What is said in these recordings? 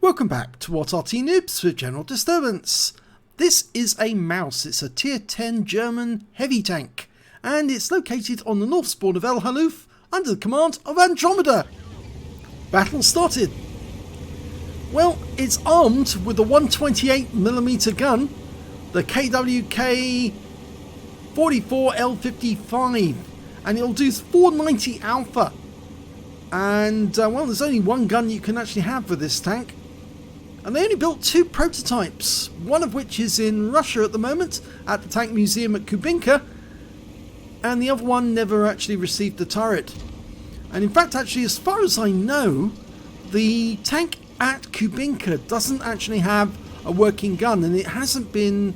Welcome back to what Arty Noobs with General Disturbance. This is a Maus. It's a tier 10 German heavy tank, and it's located on the north spawn of Halluf under the command of Andromedaa. Battle started. Well, it's armed with the 128mm gun, the KWK 44L55, and it'll do 490 alpha. And well, there's only one gun you can actually have for this tank. And they only built two prototypes, one of which is in Russia at the moment, at the Tank Museum at Kubinka, and the other one never actually received the turret. And in fact, actually, as far as I know, the tank at Kubinka doesn't actually have a working gun, and it hasn't been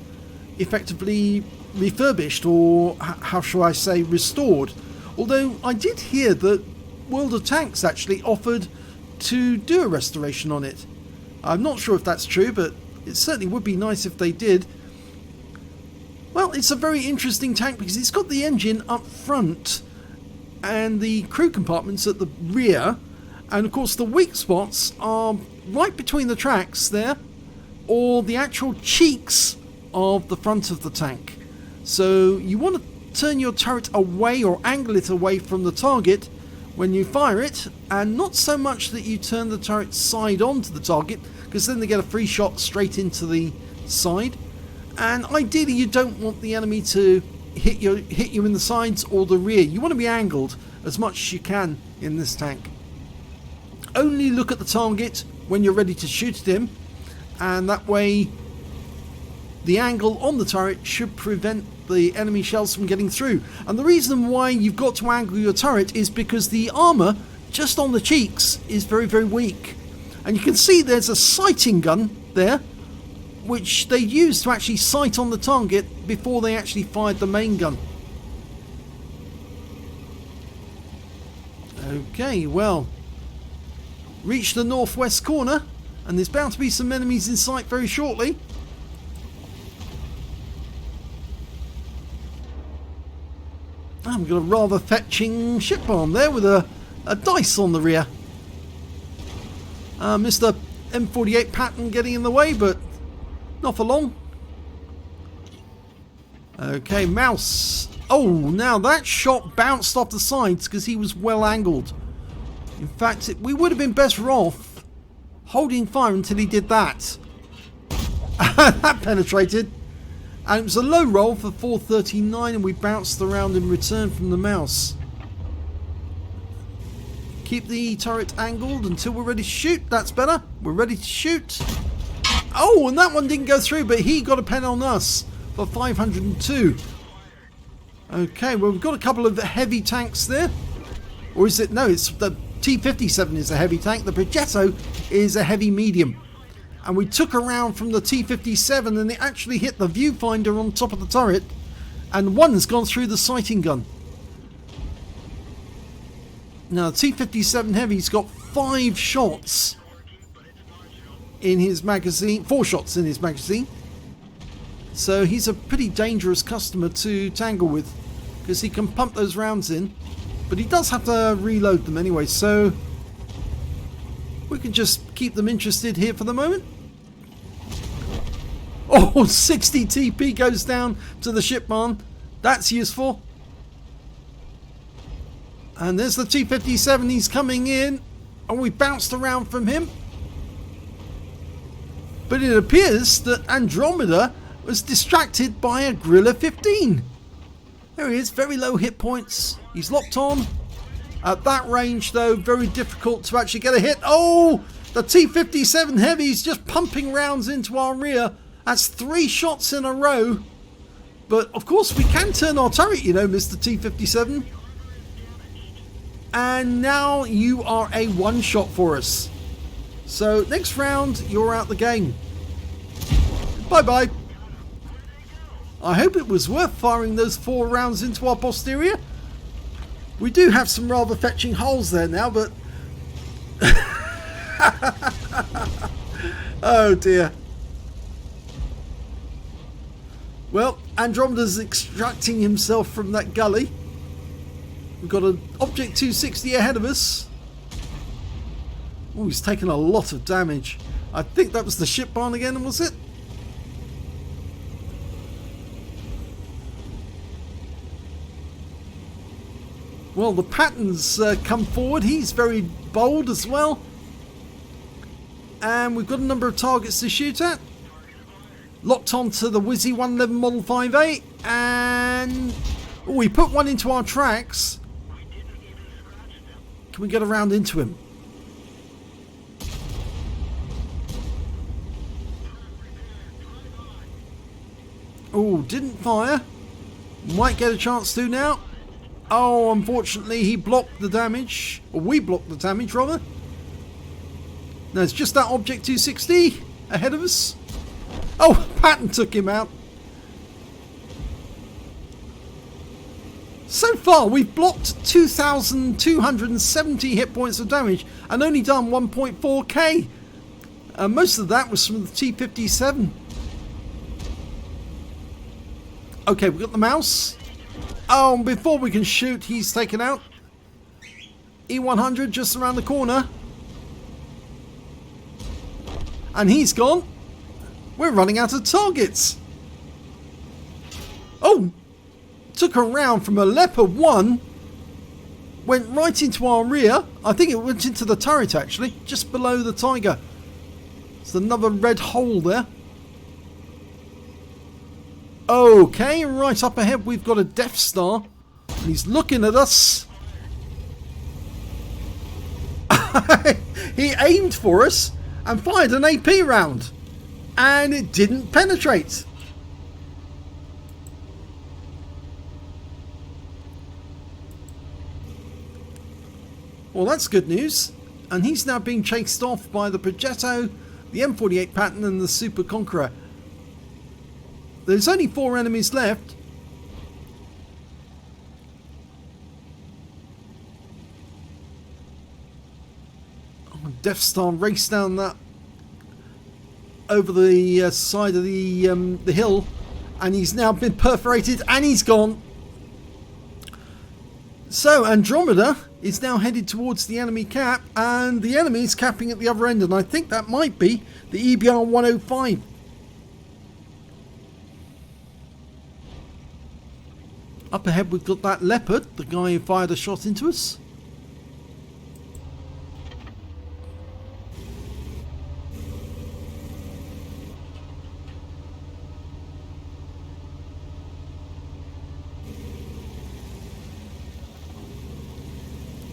effectively refurbished, or how shall I say, restored. Although I did hear that World of Tanks actually offered to do a restoration on it. I'm not sure if that's true, but it certainly would be nice if they did. Well, it's a very interesting tank because it's got the engine up front and the crew compartments at the rear, and of course the weak spots are right between the tracks there, or the actual cheeks of the front of the tank. So you want to turn your turret away or angle it away from the target when you fire it, and not so much that you turn the turret side on to the target, because then they get a free shot straight into the side. And ideally you don't want the enemy to hit you in the sides or the rear. You want to be angled as much as you can in this tank. Only look at the target when you're ready to shoot at him, and that way the angle on the turret should prevent the enemy shells from getting through. And the reason why you've got to angle your turret is because the armour just on the cheeks is very, very weak. And you can see there's a sighting gun there, which they used to actually sight on the target before they actually fired the main gun. Okay, well, reach the northwest corner, and there's bound to be some enemies in sight very shortly. I've got a rather fetching ship bomb there with a dice on the rear. Mr. M48 Patton getting in the way, but not for long. Okay, Maus. Oh, now that shot bounced off the sides because he was well angled. In fact, we would have been better off holding fire until he did that. That penetrated. And it was a low roll for 439, and we bounced around in return from the Maus. Keep the turret angled until we're ready to shoot. That's better. We're ready to shoot. Oh, and that one didn't go through, but he got a pen on us for 502. Okay, well, we've got a couple of heavy tanks there. Or is it? No, it's the T57 is a heavy tank. The Progetto is a heavy medium. And we took around from the T57, and it actually hit the viewfinder on top of the turret, and one's gone through the sighting gun. Now the T57 Heavy's got 5 shots in his magazine, 4 shots in his magazine, so he's a pretty dangerous customer to tangle with because he can pump those rounds in, but he does have to reload them anyway, so we can just keep them interested here for the moment. Oh, 60 TP goes down to the ship barn. That's useful. And there's the T57. He's coming in. And we bounced around from him. But it appears that Andromedaa was distracted by a Gorilla 15. There he is. Very low hit points. He's locked on. At that range, though, very difficult to actually get a hit. Oh, the T57 Heavy's just pumping rounds into our rear. That's 3 shots in a row. But of course we can turn our turret, you know, Mr. T57. And now you are a one shot for us. So next round you're out the game. Bye bye. I hope it was worth firing those 4 rounds into our posterior. We do have some rather fetching holes there now, but oh dear. Well, Andromeda's extracting himself from that gully. We've got an Object 260 ahead of us. Oh, he's taken a lot of damage. I think that was the ship barn again, was it? Well, the Patton's come forward. He's very bold as well. And we've got a number of targets to shoot at. Locked onto the Wizzy 111 Model 5A. And we put one into our tracks. Can we get around into him? Oh, didn't fire. Might get a chance to now. Oh, unfortunately, he blocked the damage. Or we blocked the damage, rather. No, it's just that Object 260 ahead of us. Oh, Patton took him out. So far, we've blocked 2,270 hit points of damage and only done 1.4k. Most of that was from the T-57. Okay, we've got the mouse. Oh, and before we can shoot, he's taken out. E100 just around the corner. And he's gone. We're running out of targets. Oh, took a round from a Leopard 1. Went right into our rear. I think it went into the turret actually, just below the Tiger. There's another red hole there. Okay, right up ahead we've got a Death Star. And he's looking at us. He aimed for us and fired an AP round. And it didn't penetrate. Well, that's good news. And he's now being chased off by the Progetto, the M48 Patton and the Super Conqueror. There's only 4 enemies left. Oh, Death Star raced down that over the side of the hill, and he's now been perforated and he's gone. So Andromeda is now headed towards the enemy cap, and the enemy is capping at the other end, and I think that might be the EBR 105. Up ahead we've got that Leopard, the guy who fired a shot into us.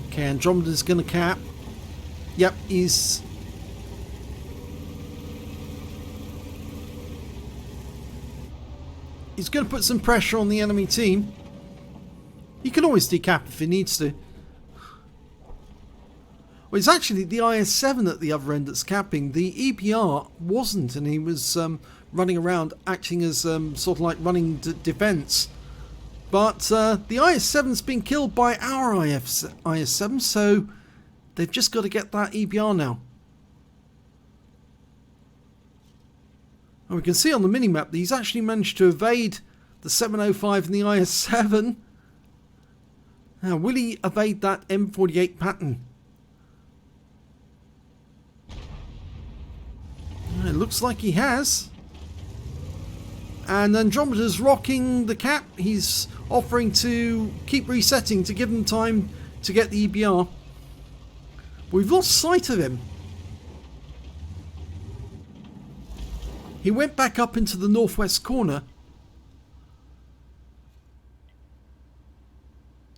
Okay, Andromeda's going to cap. Yep, he's... He's going to put some pressure on the enemy team. He can always decap if he needs to. Well, it's actually the IS-7 at the other end that's capping. The EBR wasn't, and he was running around acting as sort of like running defense. But the IS-7's been killed by our IS-7, so they've just got to get that EBR now. And we can see on the minimap that he's actually managed to evade the 705 and the IS-7. Now, will he evade that M48 Patton? It looks like he has. And Andromeda's rocking the cap. He's offering to keep resetting to give him time to get the EBR. We've lost sight of him. He went back up into the northwest corner.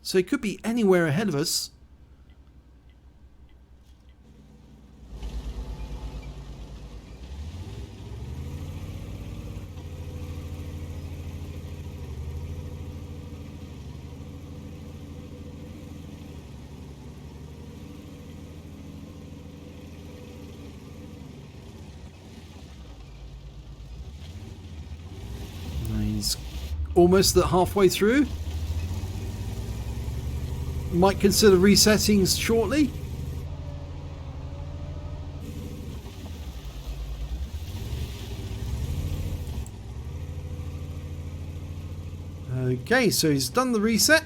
So he could be anywhere ahead of us. He's almost at halfway through. Might consider resetting shortly. Okay, so he's done the reset.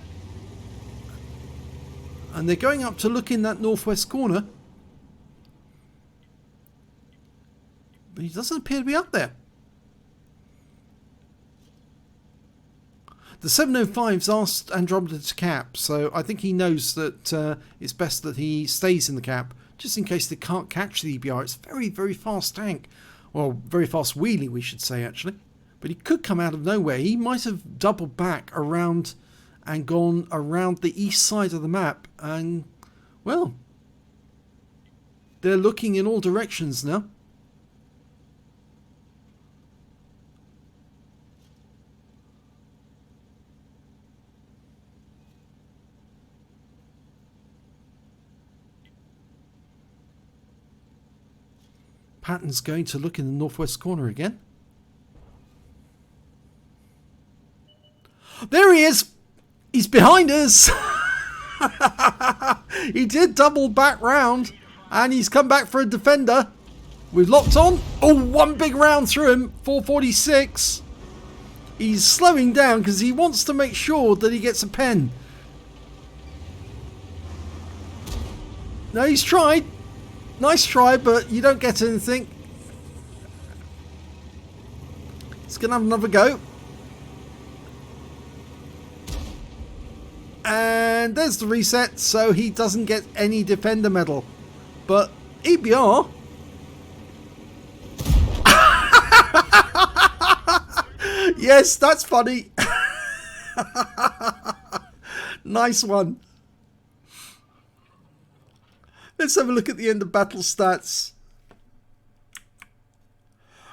And they're going up to look in that northwest corner. but he doesn't appear to be up there. The 705's asked Andromeda to cap, so I think he knows that it's best that he stays in the cap, just in case they can't catch the EBR. It's a very, very fast tank. Well, very fast wheelie, we should say, actually. But he could come out of nowhere. He might have doubled back around and gone around the east side of the map. And, well, they're looking in all directions now. Patton's going to look in the northwest corner again. There he is! He's behind us! He did double back round, and he's come back for a defender. We've locked on. Oh, one big round through him. 446. He's slowing down because he wants to make sure that he gets a pen. No, he's tried. Nice try, but you don't get anything. He's going to have another go. And there's the reset, so he doesn't get any defender medal. But EBR... Yes, that's funny. Nice one. Let's have a look at the end of battle stats.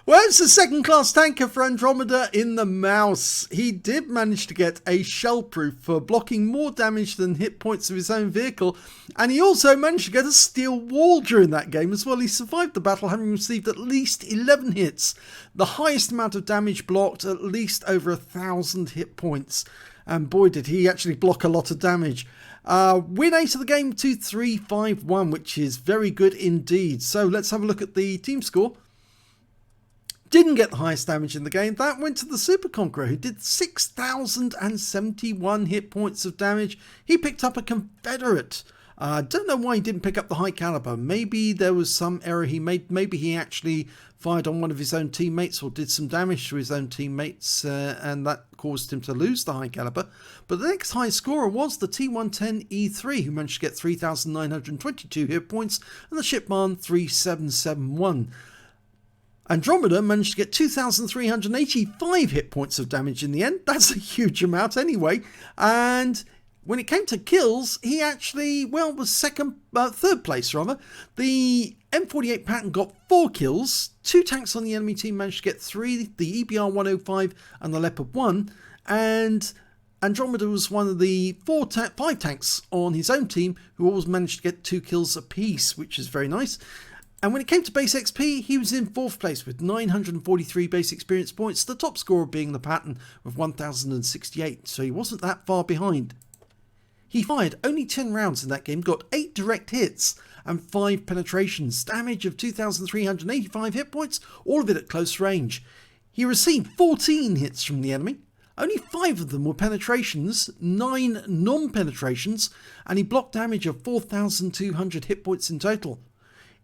Well, it's a second-class tanker for Andromeda in the mouse. He did manage to get a shell-proof for blocking more damage than hit points of his own vehicle. And he also managed to get a steel wall during that game as well. He survived the battle having received at least 11 hits. The highest amount of damage blocked, at least over 1,000 hit points. And boy, did he actually block a lot of damage. Win 8 of the game, 2-3-5-1, which is very good indeed. So let's have a look at the team score. Didn't get the highest damage in the game. That went to the Super Conqueror, who did 6,071 hit points of damage. He picked up a Confederate. I don't know why he didn't pick up the high caliber. Maybe there was some error he made. Maybe he actually fired on one of his own teammates or did some damage to his own teammates, and that caused him to lose the high caliber. But the next high scorer was the T110E3, who managed to get 3,922 hit points, and the Shipman 3771. Andromeda managed to get 2,385 hit points of damage in the end. That's a huge amount anyway. And when it came to kills, he actually, well, was third place rather. The M48 Patton got 4 kills. 2 tanks on the enemy team managed to get 3, the EBR 105 and the Leopard 1. And Andromeda was one of the 5 tanks on his own team who always managed to get 2 kills apiece, which is very nice. And when it came to base XP, he was in 4th place with 943 base experience points, the top scorer being the Patton with 1,068, so he wasn't that far behind. He fired only 10 rounds in that game, got 8 direct hits and 5 penetrations, damage of 2,385 hit points, all of it at close range. He received 14 hits from the enemy, only 5 of them were penetrations, 9 non-penetrations, and he blocked damage of 4,200 hit points in total.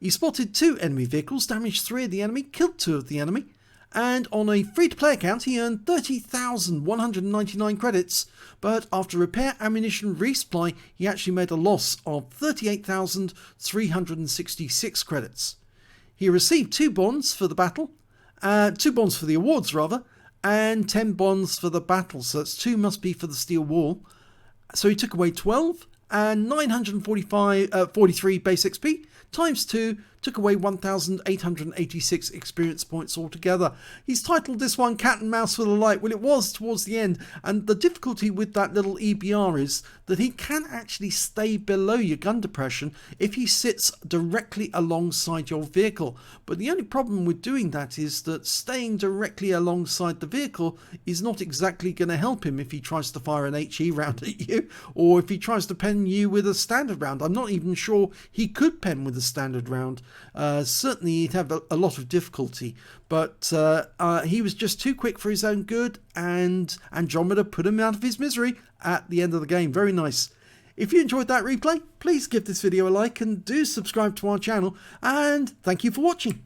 He spotted 2 enemy vehicles, damaged 3 of the enemy, killed 2 of the enemy, and on a free-to-play account he earned 30,199 credits, but after repair, ammunition, resupply, he actually made a loss of 38,366 credits. He received 2 bonds for the battle, 2 bonds for the awards rather, and 10 bonds for the battle, so that's 2 must be for the steel wall. So he took away 12, and 943 base XP, times 2 took away 1,886 experience points altogether. He's titled this one Cat and Mouse for the Light. Well, it was towards the end, and the difficulty with that little EBR is that he can actually stay below your gun depression if he sits directly alongside your vehicle. But the only problem with doing that is that staying directly alongside the vehicle is not exactly going to help him if he tries to fire an HE round at you, or if he tries to pen you with a standard round. I'm not even sure he could pen with a standard round. Certainly he'd have a lot of difficulty, but he was just too quick for his own good, and Andromeda put him out of his misery at the end of the game. Very nice. If you enjoyed that replay, please give this video a like and do subscribe to our channel, and thank you for watching.